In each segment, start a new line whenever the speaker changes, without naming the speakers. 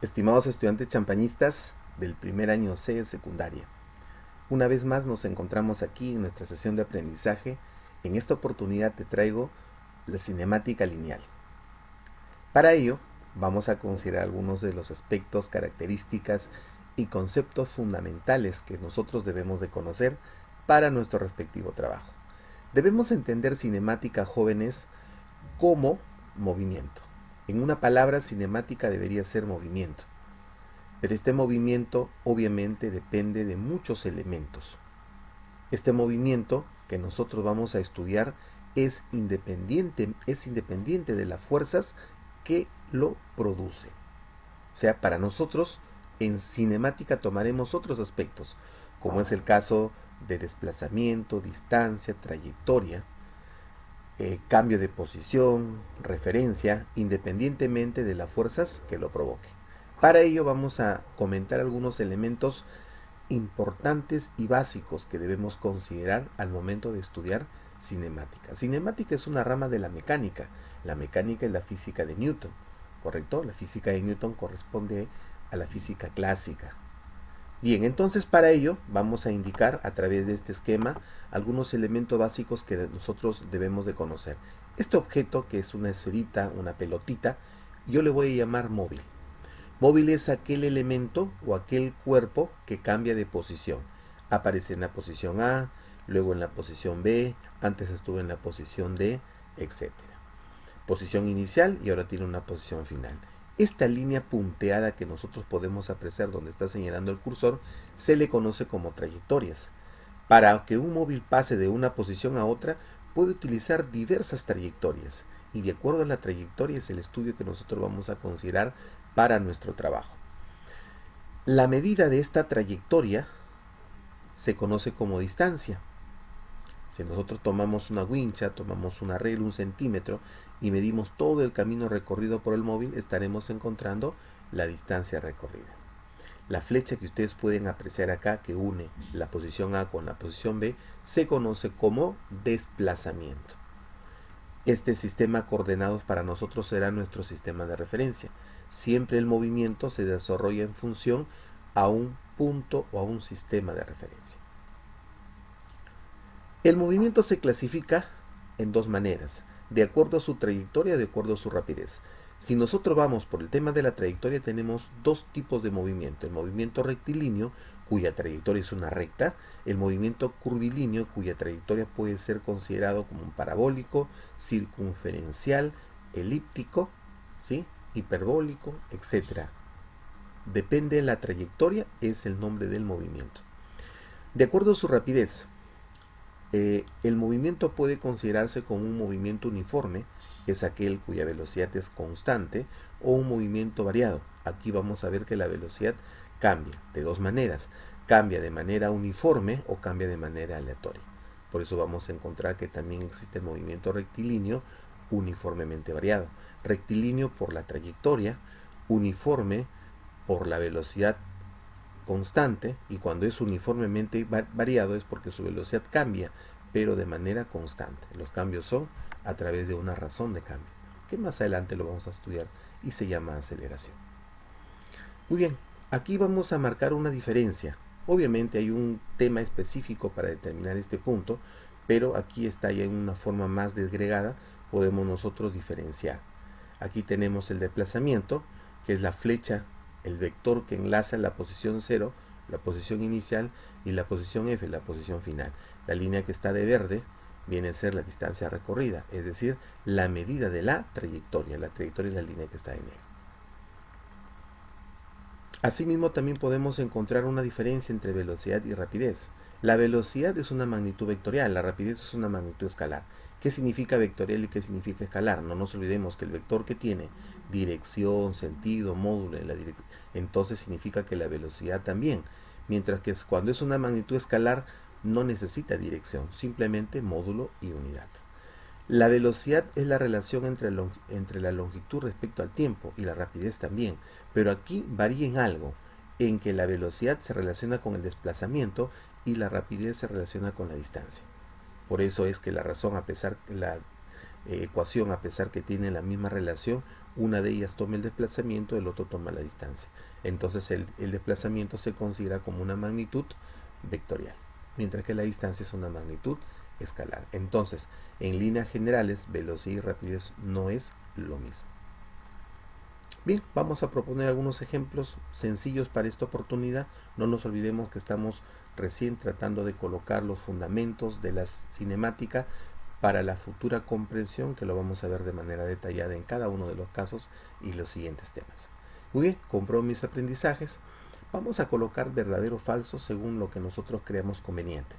Estimados estudiantes champañistas del primer año C de secundaria, una vez más nos encontramos aquí en nuestra sesión de aprendizaje. En esta oportunidad te traigo la cinemática lineal. Para ello, vamos a considerar algunos de los aspectos, características y conceptos fundamentales que nosotros debemos de conocer para nuestro respectivo trabajo. Debemos entender cinemática, jóvenes, como movimiento. En una palabra, cinemática debería ser movimiento. Pero este movimiento obviamente depende de muchos elementos. Este movimiento que nosotros vamos a estudiar es independiente de las fuerzas que lo producen. O sea, para nosotros en cinemática tomaremos otros aspectos, como es el caso de desplazamiento, distancia, trayectoria, cambio de posición, referencia, independientemente de las fuerzas que lo provoquen. Para ello vamos a comentar algunos elementos importantes y básicos que debemos considerar al momento de estudiar cinemática. Cinemática es una rama de la mecánica. La mecánica es la física de Newton, ¿correcto? La física de Newton corresponde a la física clásica. Bien, entonces para ello vamos a indicar a través de este esquema algunos elementos básicos que nosotros debemos de conocer. Este objeto, que es una esferita, una pelotita, yo le voy a llamar móvil. Móvil es aquel elemento o aquel cuerpo que cambia de posición. Aparece en la posición A, luego en la posición B, antes estuvo en la posición D, etc. Posición inicial y ahora tiene una posición final. Esta línea punteada que nosotros podemos apreciar donde está señalando el cursor se le conoce como trayectorias. Para que un móvil pase de una posición a otra puede utilizar diversas trayectorias y de acuerdo a la trayectoria es el estudio que nosotros vamos a considerar para nuestro trabajo. La medida de esta trayectoria se conoce como distancia. Si nosotros tomamos una wincha, tomamos una regla, 1 centímetro y medimos todo el camino recorrido por el móvil, estaremos encontrando la distancia recorrida. La flecha que ustedes pueden apreciar acá, que une la posición A con la posición B, se conoce como desplazamiento. Este sistema de coordenadas para nosotros será nuestro sistema de referencia. Siempre el movimiento se desarrolla en función a un punto o a un sistema de referencia. El movimiento se clasifica en dos maneras, de acuerdo a su trayectoria, de acuerdo a su rapidez. Si nosotros vamos por el tema de la trayectoria, tenemos dos tipos de movimiento. El movimiento rectilíneo, cuya trayectoria es una recta. El movimiento curvilíneo, cuya trayectoria puede ser considerado como un parabólico, circunferencial, elíptico, ¿sí?, hiperbólico, etc. Depende de la trayectoria, es el nombre del movimiento. De acuerdo a su rapidez, el movimiento puede considerarse como un movimiento uniforme, es aquel cuya velocidad es constante, o un movimiento variado. Aquí vamos a ver que la velocidad cambia de dos maneras, cambia de manera uniforme o cambia de manera aleatoria. Por eso vamos a encontrar que también existe el movimiento rectilíneo uniformemente variado. Rectilíneo por la trayectoria, uniforme por la velocidad constante, y cuando es uniformemente variado es porque su velocidad cambia, pero de manera constante. Los cambios son a través de una razón de cambio, que más adelante lo vamos a estudiar y se llama aceleración. Muy bien, aquí vamos a marcar una diferencia. Obviamente hay un tema específico para determinar este punto, pero aquí está ya en una forma más desgregada, podemos nosotros diferenciar. Aquí tenemos el desplazamiento, que es la flecha, el vector que enlaza la posición 0, la posición inicial, y la posición F, la posición final. La línea que está de verde viene a ser la distancia recorrida, es decir, la medida de la trayectoria. La trayectoria es la línea que está de negro. Asimismo, también podemos encontrar una diferencia entre velocidad y rapidez. La velocidad es una magnitud vectorial, la rapidez es una magnitud escalar. ¿Qué significa vectorial y qué significa escalar? No nos olvidemos que el vector que tiene dirección, sentido, módulo, entonces significa que la velocidad también. Mientras que cuando es una magnitud escalar no necesita dirección, simplemente módulo y unidad. La velocidad es la relación entre la longitud respecto al tiempo y la rapidez también, pero aquí varía en algo, en que la velocidad se relaciona con el desplazamiento y la rapidez se relaciona con la distancia. Por eso es que la razón, a pesar que ecuación, a pesar que tienen la misma relación, una de ellas toma el desplazamiento, el otro toma la distancia. Entonces el desplazamiento se considera como una magnitud vectorial, mientras que la distancia es una magnitud escalar. Entonces, en líneas generales, velocidad y rapidez no es lo mismo. Bien, vamos a proponer algunos ejemplos sencillos para esta oportunidad. No nos olvidemos que estamos recién tratando de colocar los fundamentos de la cinemática para la futura comprensión, que lo vamos a ver de manera detallada en cada uno de los casos y los siguientes temas. Muy bien, compro mis aprendizajes. Vamos a colocar verdadero o falso según lo que nosotros creamos conveniente.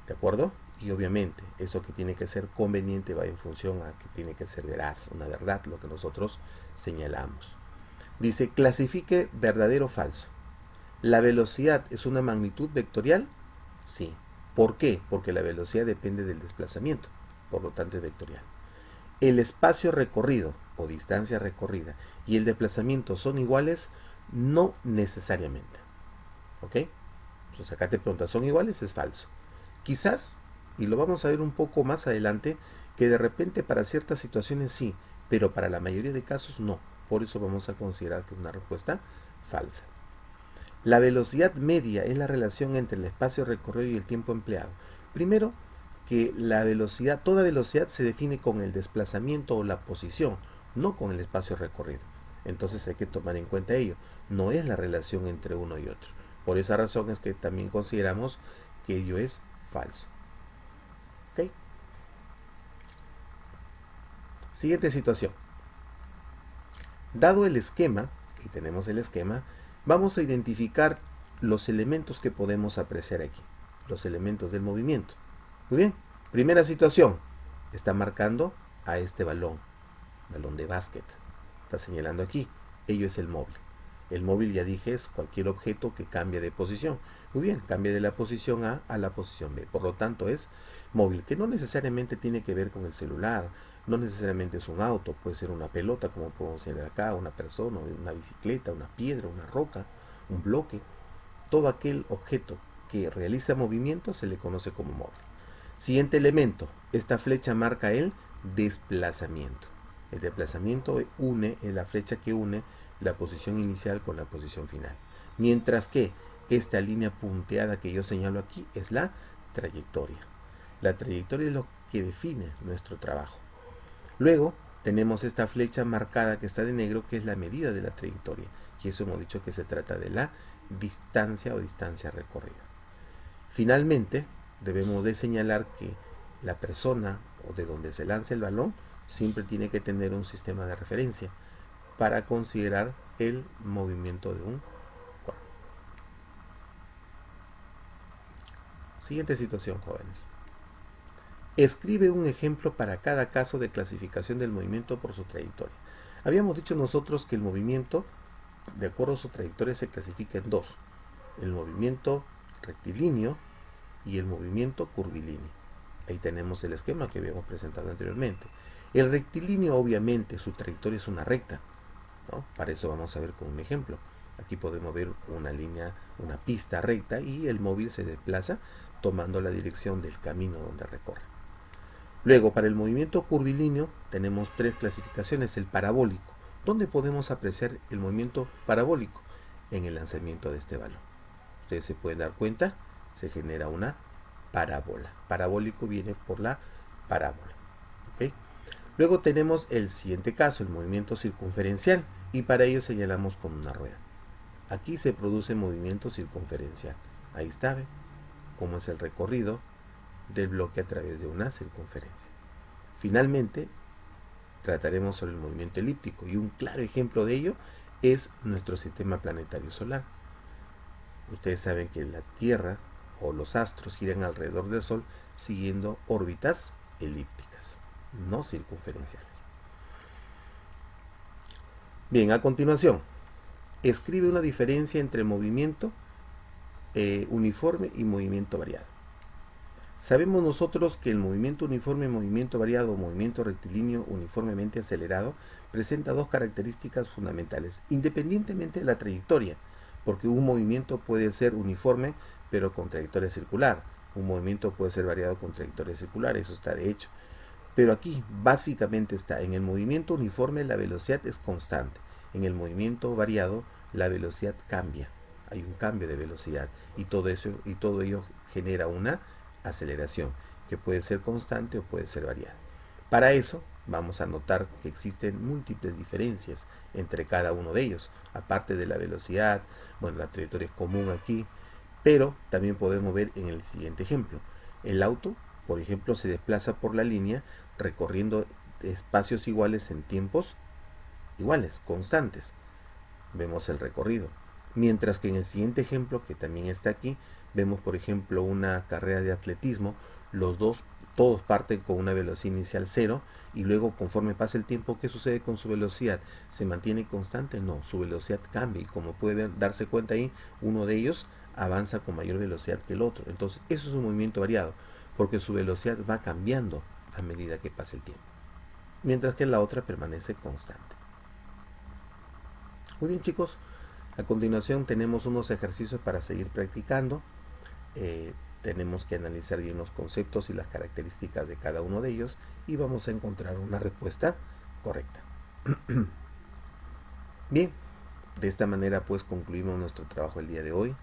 ¿De acuerdo? Y obviamente eso que tiene que ser conveniente va en función a que tiene que ser veraz, una verdad, lo que nosotros señalamos. Dice, clasifique verdadero o falso. ¿La velocidad es una magnitud vectorial? Sí. ¿Por qué? Porque la velocidad depende del desplazamiento, por lo tanto es vectorial. ¿El espacio recorrido o distancia recorrida y el desplazamiento son iguales? No necesariamente. ¿Ok? Entonces acá te pregunta, ¿son iguales? Es falso. Quizás, y lo vamos a ver un poco más adelante, que de repente para ciertas situaciones sí, pero para la mayoría de casos no. Por eso vamos a considerar que es una respuesta falsa. La velocidad media es la relación entre el espacio recorrido y el tiempo empleado. Primero, que la velocidad, toda velocidad se define con el desplazamiento o la posición, no con el espacio recorrido. Entonces hay que tomar en cuenta ello. No es la relación entre uno y otro. Por esa razón es que también consideramos que ello es falso. ¿Ok? Siguiente situación. Dado el esquema, y tenemos el esquema, vamos a identificar los elementos que podemos apreciar aquí, los elementos del movimiento. Muy bien, primera situación, está marcando a este balón de básquet, está señalando aquí, ello es el móvil. El móvil, ya dije, es cualquier objeto que cambia de posición. Muy bien, cambia de la posición A a la posición B, por lo tanto es móvil, que no necesariamente tiene que ver con el celular, no necesariamente es un auto, puede ser una pelota, como podemos ver acá, una persona, una bicicleta, una piedra, una roca, un bloque. Todo aquel objeto que realiza movimiento se le conoce como móvil. Siguiente elemento, esta flecha marca el desplazamiento. El desplazamiento es la flecha que une la posición inicial con la posición final. Mientras que esta línea punteada que yo señalo aquí es la trayectoria. La trayectoria es lo que define nuestro trabajo. Luego tenemos esta flecha marcada que está de negro, que es la medida de la trayectoria. Y eso hemos dicho que se trata de la distancia o distancia recorrida. Finalmente, debemos de señalar que la persona o de donde se lanza el balón siempre tiene que tener un sistema de referencia para considerar el movimiento de un cuerpo. Siguiente situación, jóvenes. Escribe un ejemplo para cada caso de clasificación del movimiento por su trayectoria. Habíamos dicho nosotros que el movimiento, de acuerdo a su trayectoria, se clasifica en dos: el movimiento rectilíneo y el movimiento curvilíneo. Ahí tenemos el esquema que habíamos presentado anteriormente. El rectilíneo, obviamente, su trayectoria es una recta, ¿no? Para eso vamos a ver con un ejemplo. Aquí podemos ver una línea, una pista recta, y el móvil se desplaza tomando la dirección del camino donde recorre. Luego, para el movimiento curvilíneo tenemos tres clasificaciones. El parabólico. ¿Dónde podemos apreciar el movimiento parabólico? En el lanzamiento de este balón. Ustedes se pueden dar cuenta, se genera una parábola. Parabólico viene por la parábola. ¿Okay? Luego tenemos el siguiente caso, el movimiento circunferencial, y para ello señalamos con una rueda. Aquí se produce movimiento circunferencial. Ahí está, ¿ve? Cómo es el recorrido del bloque a través de una circunferencia. Finalmente, trataremos sobre el movimiento elíptico, y un claro ejemplo de ello es nuestro sistema planetario solar. Ustedes saben que la Tierra o los astros giran alrededor del Sol siguiendo órbitas elípticas, no circunferenciales. Bien, a continuación, escribe una diferencia entre movimiento uniforme y movimiento variado. Sabemos nosotros que el movimiento uniforme, movimiento variado o movimiento rectilíneo uniformemente acelerado presenta dos características fundamentales, independientemente de la trayectoria, porque un movimiento puede ser uniforme pero con trayectoria circular, un movimiento puede ser variado con trayectoria circular, eso está de hecho. Pero aquí básicamente está, en el movimiento uniforme la velocidad es constante, en el movimiento variado la velocidad cambia, hay un cambio de velocidad y todo ello genera una aceleración que puede ser constante o puede ser variada. Para eso vamos a notar que existen múltiples diferencias entre cada uno de ellos, aparte de la velocidad, bueno, la trayectoria es común aquí, pero también podemos ver en el siguiente ejemplo. El auto, por ejemplo, se desplaza por la línea recorriendo espacios iguales en tiempos iguales, constantes. Vemos el recorrido. Mientras que en el siguiente ejemplo, que también está aquí, vemos por ejemplo una carrera de atletismo, todos parten con una velocidad inicial cero y luego conforme pasa el tiempo, ¿qué sucede con su velocidad? ¿Se mantiene constante? No, su velocidad cambia y como pueden darse cuenta ahí, uno de ellos avanza con mayor velocidad que el otro. Entonces eso es un movimiento variado, porque su velocidad va cambiando a medida que pasa el tiempo, mientras que la otra permanece constante. Muy bien chicos, a continuación tenemos unos ejercicios para seguir practicando. Tenemos que analizar bien los conceptos y las características de cada uno de ellos y vamos a encontrar una respuesta correcta. Bien, de esta manera pues concluimos nuestro trabajo el día de hoy.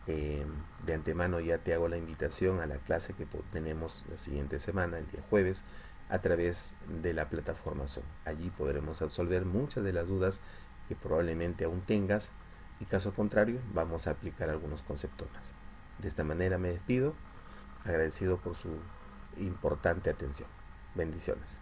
De antemano ya te hago la invitación a la clase que tenemos la siguiente semana, el día jueves, a través de la plataforma Zoom. Allí podremos absolver muchas de las dudas que probablemente aún tengas y caso contrario vamos a aplicar algunos conceptos más. De esta manera me despido, agradecido por su importante atención. Bendiciones.